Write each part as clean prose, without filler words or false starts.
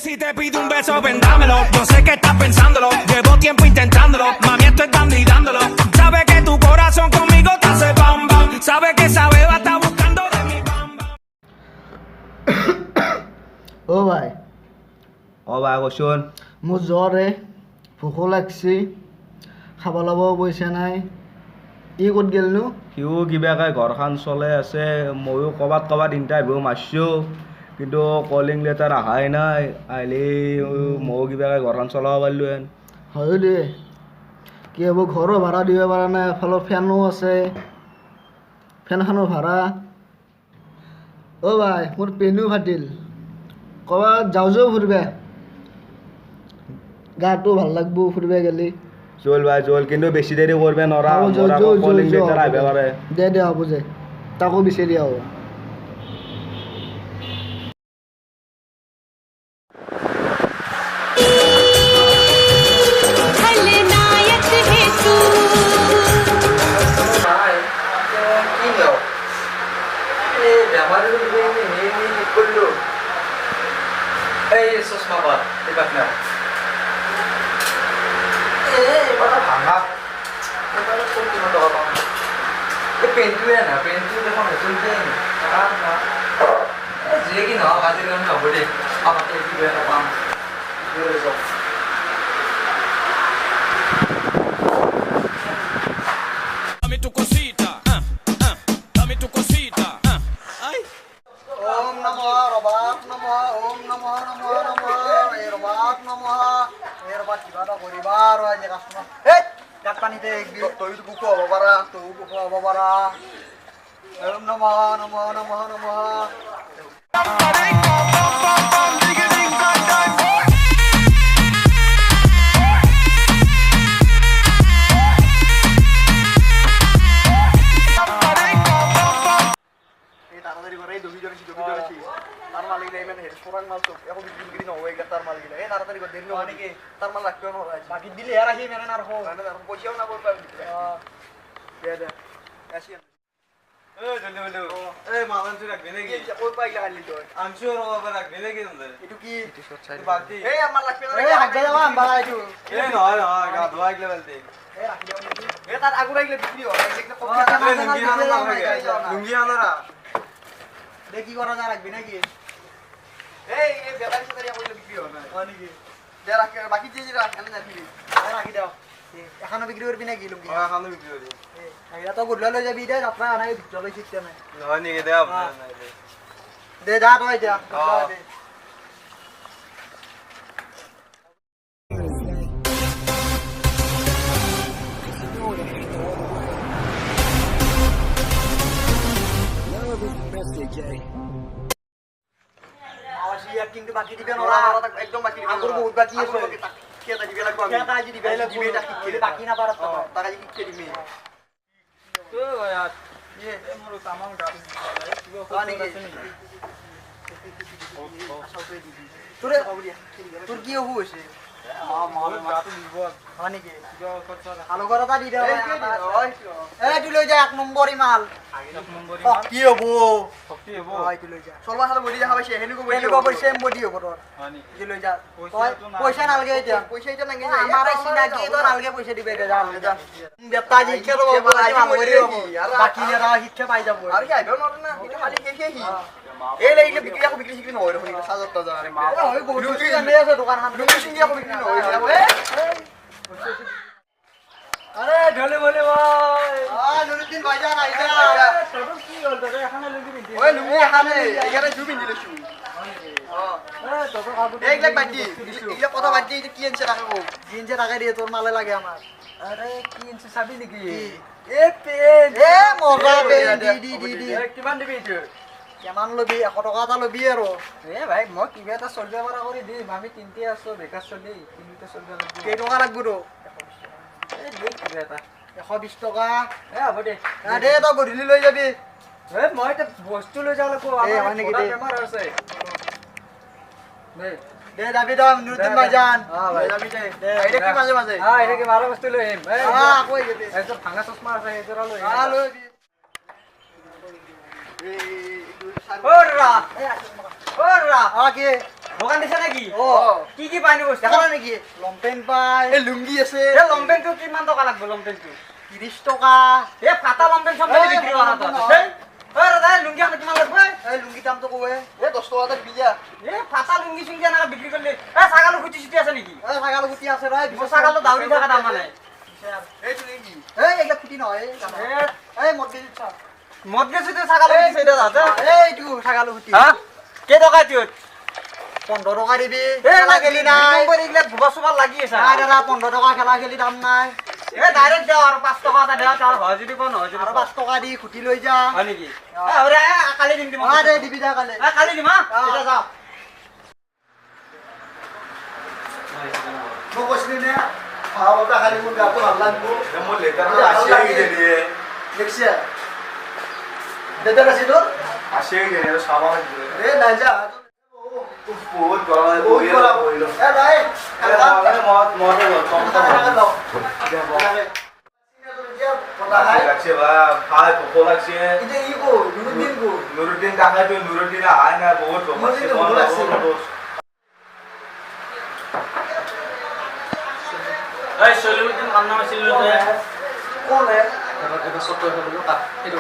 Si te pido un beso, vendámelo. Yo sé que estás pensándolo. Llevo tiempo intentándolo. Mami, esto es dando y dándolo. Sabe que tu corazón conmigo te hace bam bam. Sabe que esa beba está buscando de mi bam bam. Oh ভাই কচোন মোৰ জ্বৰ ভোকো লাগছি খাব ল'ব পইচা নাই ই ক'ত গেলনো সিও কিবাকে ঘৰখন চলাই আছে ময়ো ক'ৰবাত ইণ্টাৰভিউ মাৰছোঁ কিন্তু কলিং লেটাৰ অহাই নাই আহিলে ময়ো কিবাকে ঘৰখন চলাব পাৰিলোহেঁতেন হয় দে কি হ'ব ঘৰো ভাড়া দিব পৰা নাই এফালে ফেনো আছে ফেনখনো ভাড়া অ' ভাই মোৰ পেনো ফাটিল ক'ৰবাত যাওঁ ফুৰিবা গাটো ভাল লাগব ফুৰিব গেলি চল ভাই চল কিন্তু বেছি দেৰি কৰিব নোৱাৰা কলিং লেটাৰ আহিব পাৰে দে হ'ব যে তাকো বিচাৰি আহোঁ পেনটোৱে না পেনটো দেখোন নতুনকৈ যিয়ে কি নহওক আজিকালি নহ'ব দেই আমাকে কিবা এটা পাম লৈ যাওক Dame tu cosita, dame tu cosita, ay. Om Namo Robak Namo Om Namo Namo Namo Robak Namo Robak kiba ta koriba aro aje customer hey jak panite ekbi toi tu buku hobo para tu buku hobo para Om Namo Namo Namo Namo তাড়াতাড়ি করে এই দবি ধরেছি তার মালিক নেই head ফোরাং মাল তো এখন বিক্রি না হয়ে গেছে তার মালিক এই তাড়াতাড়ি করে দেরি হবে নাকি তার মাল রাখতে না হয় বাকি দিলে আর আসি মানে আর হোক মানে আর পয়সাও না করবে দে দে আসি এই জলদি জলদি এই মালান তুই রাখবি নাকি ওই পাইলা খালি তো আনছো রবা রাখবি নাকি তোমরা এটু কি বালতি এই আমার লাগবে না এই রাখবে যাবা আম বালা এটু এই নয় নয় গা ধোয়া গেলে বালতি এই রাখি দাও নাকি এই তার আগু রাখলে বিক্রি হয় দেখতে কত লুঙ্গি আনারা দেখি করা যা রাখবি নাকি এই এই বেলার সাথে রিয়া কইলে বিক্রি হয় না নাকি যা রাখ বাকি যে রাখ এনে রাখি রাখি দাও এখানে বিক্রি করবি নাকি লুঙ্গি হ্যাঁ এখানে বিক্রি করবি এটা তো গুড়লা লই যাবি দে আপনারা আনাই ভিতর লই শিখতে না হয় নাকি দে আপনারা দে যা তো আইতা দে কিন্তু বাকি দিবেন ওরা একদম বাকি দিবেন আগর বহুত বাকি আছে কেটা দিবে লাগবে আমি কেটা দিবে লাগবে এটা কি করে বাকি না পারত টাকা কি কি দিবে তো यार ये মোর সামান গাড়ি পানি আছে নি তোরে তোর কি হইছে মাল গাড়ি দিব পানি কি ভালো করে তা দি দাও এই তুই লই যা এক নম্বরই মাল এক নম্বরই মাল কি হবো শক্তি হবো আই তুই লই যা চলবা খালে বডি দেখা পাইছে হেনি কো বডি সেম বডি হবো তোর হানি কি লই যা পয়সা নালগে এটা পয়সা এটা নাগে আমার সিনাকি তো নালগে পয়সা দিবে যা যা বেতাজি কেরো বাবা মাল মরি বাকি নেরা হিচ্ছে পাই যাব আর কি আইবে না এটা খালি কে হি এই লাইলে বিক্রি আকো বিক্রি শিখলি নয় রকম 7000 টাকা আরে মা ওই বহুত জানে আছে দোকান হাম লুঙ্গি সিঙ্গি আকো বিক্রি নয় আরে ঢলে বলে ভাই নুরুদ্দিন ভাইজান আইছা তোর কি হল তোর এখানে লুঙ্গি বিক্রি ওই লুঙ্গি এখানে এখানে জুবি নিলেছু হ্যাঁ তোর কাগজ এক লাখ বাকি ইলে কথা বাকি এটা কি আনছে টাকা কো কিনছে টাকা দিয়ে তোর মালে লাগে আমার আরে কি আনছে সাবি নাকি এ পেন এ মজা পেন দি কিমান দিবি তুই কেমান লবি 100 টাকা এটা লবি আৰু এ ভাই মই কিবা এটা চলবে পাৰা কৰি দিম আমি কিনতে আছো বেকাৰ চলি কিনতে চলবে লাগব কেই টকা লাগব তো এ দেখ কিবা এটা 120 টকা এ হ'ব দে দে তো গধূলি লৈ যাবি এ মই এটা বস্তু লৈ যাও লাগব আমাৰ বেমাৰ আছে দে যাবি তো নুরুদ্দিন ভাইজান ভাই যাবি দে আইরে কি মাঝে মাঝে আইরে কি মারা বস্তু লৈ এম কই যেতে এসব ভাঙা চশমা আছে এজরা লৈ লৈ Ora! Ora! Aqui! দোকান দিছে নেকি অ কি কি পাইনি বস্তু দেখা নাই নেকি লম্পেন পাই এই লুঙ্গি আছে এই লম্পেনটো কিমান টকা লাগব লম্পেনটো 30 টকা এই ফাটা লম্পেন সম্পত্তি বিক্রি কৰা তো আছে ঐ দাদা লুঙ্গি এখন কিমান লাগব এই লুঙ্গি দামটো কয়ে এই 10 টকা এটা বিয়া এই ফাটা লুঙ্গি চুঙ্গি এনেকা বিক্রি কৰিলে এই ছাগালো গুটি চুটি আছে নেকি এই ছাগাল গুটি আছে ৰে ছাগালো দাউৰি থকা দাম মানে এইটো নেকি এই এইটা ফুটি নহয় এই মদগেজি চা মদগেছি তো ছাগালো গুটি সেইটা দাদা এইটো ছাগাল গুটি হা কে টকা দিও 15 টকা দিবি এই খেলা খেলি নাই নম্বৰ এইবিলাক ভুবা চুবা লাগি আছে নাই দাদা 15 টকা খেলা খেলি দাম নাই এই ডাইৰেক্ট যাও আৰু 5 টকা এটা দেও তাৰ হয় যদি কোন নহয় যদি আৰু 5 টকা দি খুটি লৈ যা হয় নেকি এই ওরে কালি দিম দিম দে দিবি দা কালে কালি দিম হা এটা যাও মই কৈছিলি নে খাওঁটা খালি মোৰ গাটো ভাল লাগিব মোৰ লেটাৰটো আছে কিনে দেখছিয়া দেউতাৰ আছে তোৰ আছে কিনে চাবা লাগিব এ নাই যা বহুত গৰম বহুত গৰম এ নাই লাগছে বা ভাই ভোক লাগছে এতিয়া ই কো নুরুদ্দিন কো নুরুদ্দিন কাকা তো নুরুদ্দিন আয় না বহুত ভোক লাগছে এই সলিমুদ্দিন কাম নাম আছিল যে কোন হে এটা সত্য হলো কাট এই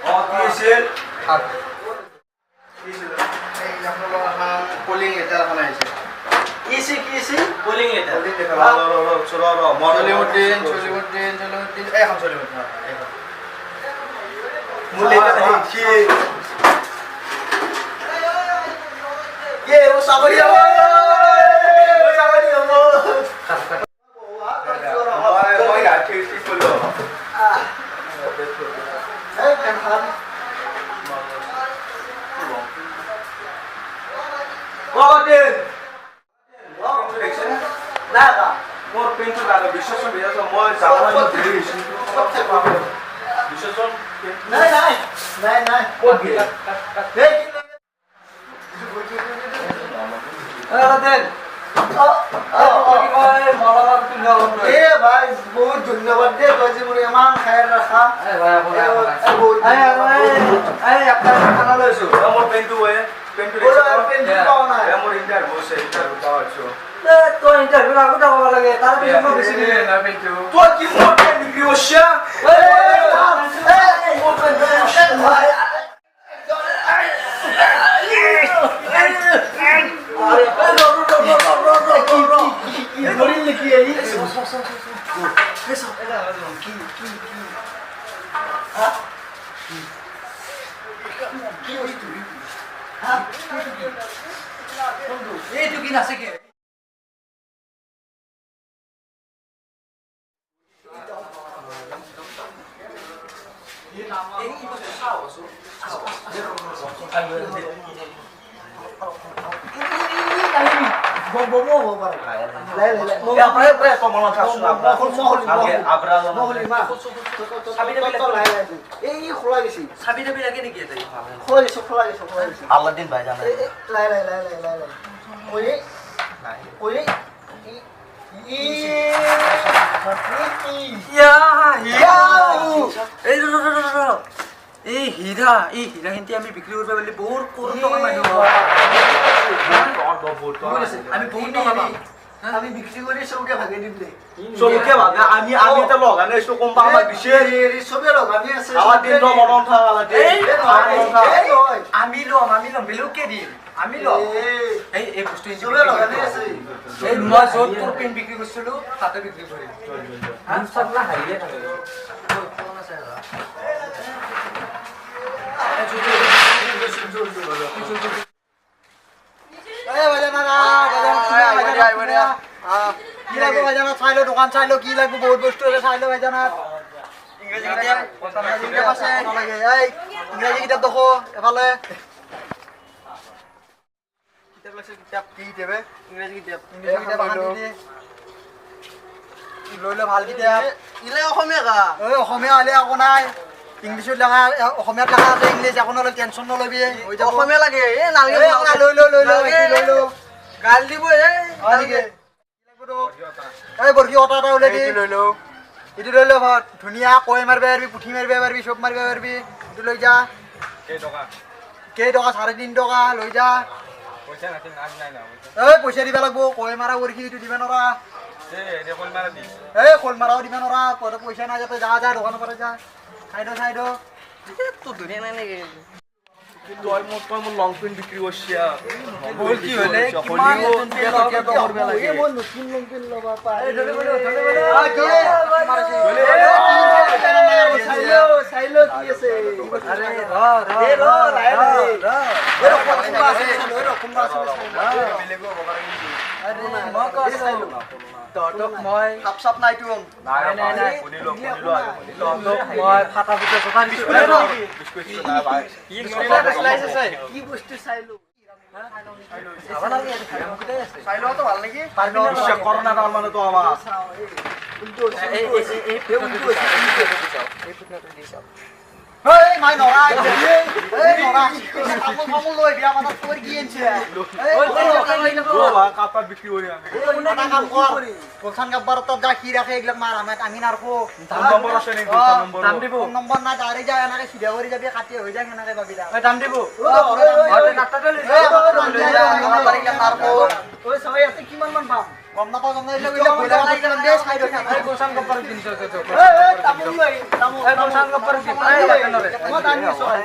অ কি আছিল এই আপনারা পোলিং এটা এখন আইছে কি আছে পোলিং এটা সলিমুদ্দিন এই এখন সলিমুদ্দিন মোৰ লেটাৰ আহিছে কে ও সাবৰিয়া মই গাঠি ঠিক কৰলো এই কান কদিন দাদা মোৰ পেনটো লাগে বিশ্বজন বিৰাজ মই যাবলৈ দেৰি হৈছে বিশ্বজন নাই নাই নাই নাই ক'ত গেল এই দেন এ ভাই বহুত ধন্যবাদ দে তই যে মোৰ ইমান খাই ৰাখা খানা লৈছো মোৰ পেনটো পেনটো মোৰ ইণ্টাৰভিউ আছে ইণ্টাৰভিউ পাওয়াছো তই ইণ্টাৰভিউ আগতে যাব লাগে তাৰ পিছত মই বেছি দিন না পেনটো তোৰ কি মোৰ পেন বিক্ৰী হৈছে এইটো কি নাছে কে আল্লাদিন ভাই জানে এই হীরা কিন্তু আমি বিক্রি করবে বলে বহুত কোটি টাকা পাইছো আমি বহুত টাকা পাম আমি বিক্রি করে সবকে ভাগে দিম দে চলকে ভাগে আমি এটা লগানে এসো কোম্পানি আমার দিছে সবে লগানি আছে আমার দিন তো মরণ থাকা আমি লম বেলুকে দিম আমি লম এই বস্তু সবে লগানি আছে এই মই যত তোর পেন বিক্রি করছিল তাতে বিক্রি করি আমি সব না হাইয়ে থাকে দোকান চাইলো কি লাগবে বহুত বস্তু আছে চাইলো ভাইজানা ইংরেজি কিতাপ আছে ইংরেজি কিতাপ দেখো এফালে কিতাপ লাগছে কিতাপ কি কিতাপ ইংরেজি কিতাপ লৈ ল ভাল কিতাপ ইলে অসমীয়া কা অসমীয়া হলে একো নাই ইংলিছত লেখা অসমীয়াত লেখা আছে ইংলিছ একো নলয় টেনশ্যন নলবি অসমীয়া লাগে লৈ ল গাল দিব এই বৰকি অটা এটা উলাই দি লৈ ল এইটো লৈ ল ধুনীয়া কৈ মাৰিব পাৰিবি পুঠি মাৰিব পাৰিবি চব মাৰিব পাৰিবি এইটো লৈ যা কেই টকা 3.5 টকা লৈ যা এই পইচা দিবা লাগব কই মাৰা কৰিছি এইটো দিবা নৰা এই কল মাৰাও দিবা নৰা তহঁতে পইচা নাই যাতে যা যা দোকানৰ পৰা যা চাইড তোৰ ধুনীয়া নাই নেকি তই মোৰ লং পেণ্ট বিক্ৰী কৰিছি বল কি হলে কিমান মই নতুন লং পেন লবা পাই চাইলো কি আছে আৰে ৰ তহঁতক মই কাপ নাই তুম নাই মই ফাটা ফুটা কথা কি বস্তু চাইলো চাইলো তো ভাল নেকি করোনা তার মানে তো আমার এই মাই নৰা এই নৰা কামল লৈ বিয়া মানত তোৰ কি আনছে কাপড় বিক্রি করি আমি এটা কাম কর বলছান গাব্বার তো যা কি রাখে এগুলা মার আমি নারখো নম্বর আছে নি নম্বর দাম দিব নম্বর না দাঁড়ি যায় এনাকে সিধা করে যাবি কাটি হই যায় এনাকে পাবি দা দাম দিব ওই সবাই আছে কিমান মান পাম কম না কম না এলে কইলা লাগি দে সাইড হই এই গোসান গপ্পার কিনছো তো এই তামুল লই তামুল এই গোসান গপ্পার কি মই দানি সবাই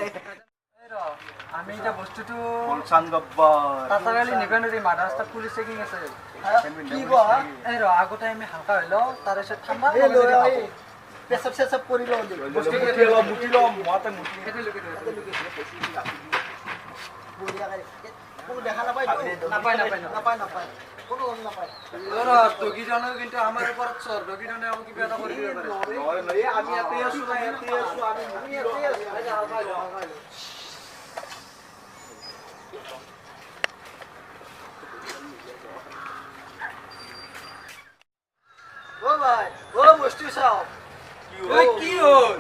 আমি এটা বস্তুটো বলছান গব্বর তাতাগালি নিবেনৰি মাদাৰস্তা পুলিচ চেকিং আছে কি গো এই ৰ আগতে আমি হালকা হইলো তাৰ পিছত ঠাণ্ডা এই লই পেছাব সেছাব কৰি লও বস্তু মুটিলো মুটিলো মতে মুটি বঢ়িয়া গাড়ী কোনো দেখা নাপায় নাপায় কোনো গম নাপায় দগিজনে কিন্তু আমাৰ ওপৰত চৰ দগিজনে আমাক কিবা এটা কৰি দিব পাৰে আমি ইয়াতে আছো না ইয়াতে আছো আমি ইয়াতে আছো ও ভাই ও বস্তু চাও কি হ'ল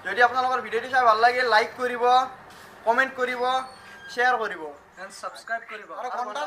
যদি আপোনালোকৰ ভিডিঅ'টো চাই ভাল লাগে লাইক কৰিব কমেণ্ট কৰিব শ্বেয়াৰ কৰিব এণ্ড সাবস্ক্ৰাইব কৰিব আৰু ঘণ্টা